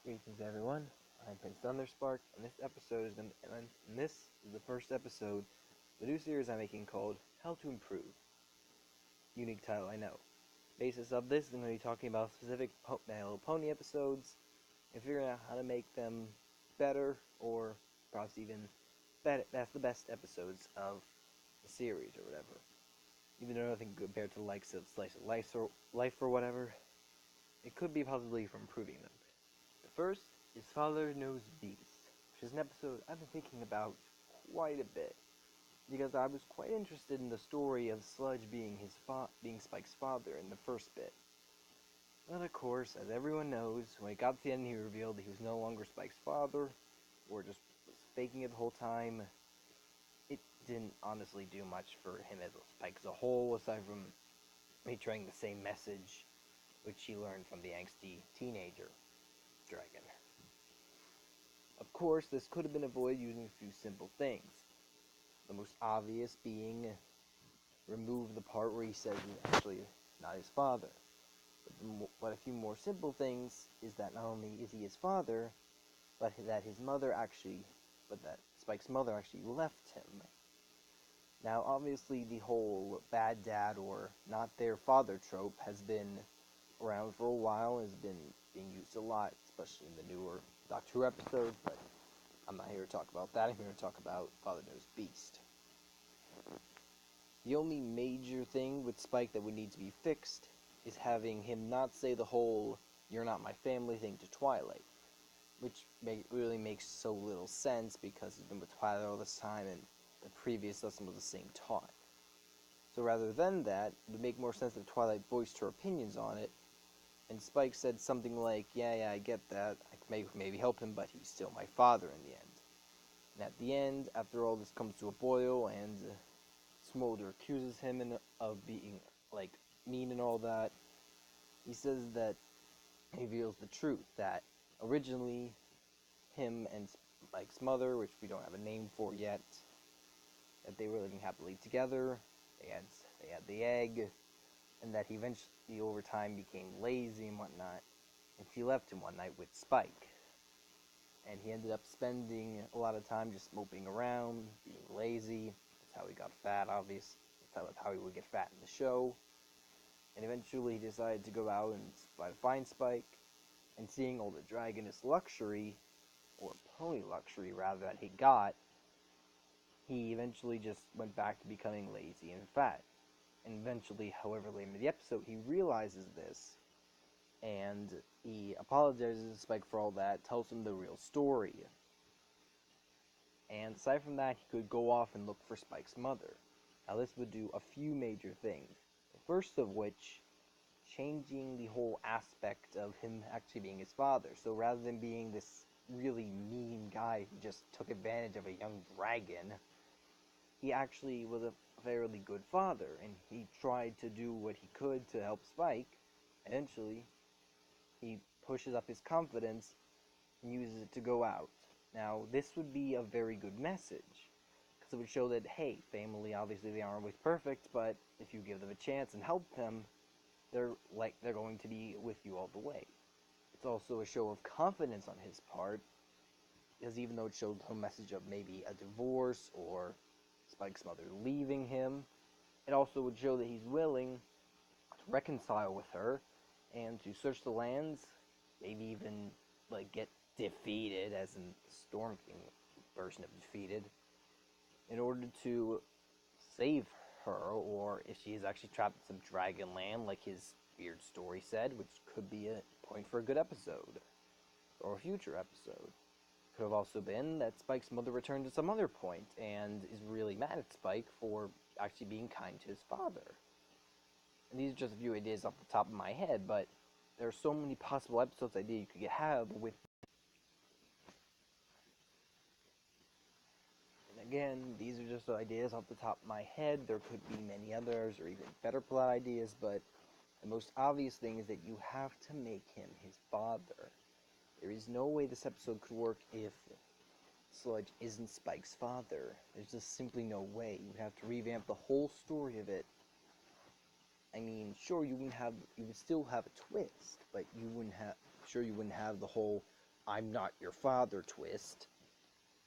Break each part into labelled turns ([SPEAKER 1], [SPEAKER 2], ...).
[SPEAKER 1] Greetings, everyone. I'm Prince Thunderspark, and this is the first episode of the new series I'm making called How to Improve. Unique title, I know. Basis of this, I'm going to be talking about specific My Little Pony episodes and figuring out how to make them better, or perhaps even that's the best episodes of the series or whatever. Even though nothing compared to the likes of Slice of Life or whatever, it could be possibly for improving them. The first is Father Knows Beast, which is an episode I've been thinking about quite a bit, because I was quite interested in the story of Sludge being Spike's father in the first bit. But of course, as everyone knows, when it got to the end he revealed that he was no longer Spike's father, or just was faking it the whole time. It didn't honestly do much for him as Spike as a whole, aside from portraying the same message which he learned from the angsty teenager dragon. Of course, this could have been avoided using a few simple things. The most obvious being remove the part where he says he's actually not his father. But a few more simple things is that not only is he his father, but that Spike's mother actually left him. Now, obviously, the whole bad dad or not their father trope has been around for a while, has been being used a lot, especially in the newer Doctor Who episodes, but I'm not here to talk about that. I'm here to talk about Father Knows Beast. The only major thing with Spike that would need to be fixed is having him not say the whole "you're not my family" thing to Twilight, which really makes so little sense because he's been with Twilight all this time and the previous lesson was the same time. So rather than that, it would make more sense if Twilight voiced her opinions on it, and Spike said something like, yeah, I get that, I can maybe help him, but he's still my father in the end. And at the end, after all this comes to a boil, and Smolder accuses him of being, mean and all that, he says that he reveals the truth, that originally him and Spike's mother, which we don't have a name for yet, that they were living happily together, they had the egg, and that he eventually over time became lazy and whatnot, and she left him one night with Spike. And he ended up spending a lot of time just moping around, being lazy. That's how he got fat, obviously. That's how he would get fat in the show. And eventually he decided to go out and try to find Spike, and seeing all the dragoness luxury, or pony luxury rather, that he got, he eventually just went back to becoming lazy and fat. And eventually, however, later in the episode, he realizes this, and he apologizes to Spike for all that, tells him the real story. And aside from that, he could go off and look for Spike's mother. Now this would do a few major things. The first of which, changing the whole aspect of him actually being his father. So rather than being this really mean guy who just took advantage of a young dragon, he actually was a fairly good father, and he tried to do what he could to help Spike. Eventually, he pushes up his confidence and uses it to go out. Now, this would be a very good message, because it would show that, hey, family, obviously they aren't always perfect, but if you give them a chance and help them, they're going to be with you all the way. It's also a show of confidence on his part, because even though it showed a message of maybe a divorce or Spike's mother leaving him, it also would show that he's willing to reconcile with her and to search the lands, maybe even get defeated, as in the Storm King version of defeated, in order to save her, or if she is actually trapped in some dragon land, like his weird story said, which could be a point for a good episode, or a future episode. Could have also been that Spike's mother returned at some other point, and is really mad at Spike for actually being kind to his father. And these are just a few ideas off the top of my head, but there are so many possible episodes idea you could have with. And again, these are just ideas off the top of my head. There could be many others, or even better plot ideas, but the most obvious thing is that you have to make him his father. There is no way this episode could work if Sludge isn't Spike's father. There's just simply no way. You would have to revamp the whole story of it. I mean, sure, you would still have a twist, but you wouldn't have the whole I'm not your father twist,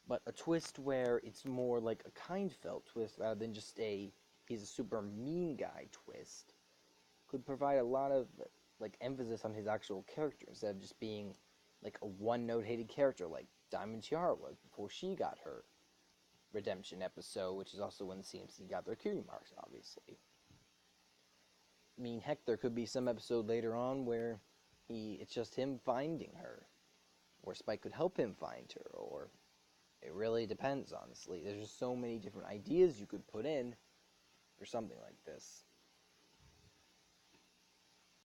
[SPEAKER 1] but a twist where it's more like a kind felt twist rather than just a he's a super mean guy twist could provide a lot of like emphasis on his actual character instead of just being like a one-note hated character like Diamond Tiara was before she got her redemption episode, which is also when the CMC got their cutie marks, obviously. I mean, heck, there could be some episode later on where it's just him finding her, or Spike could help him find her, or it really depends, honestly. There's just so many different ideas you could put in for something like this.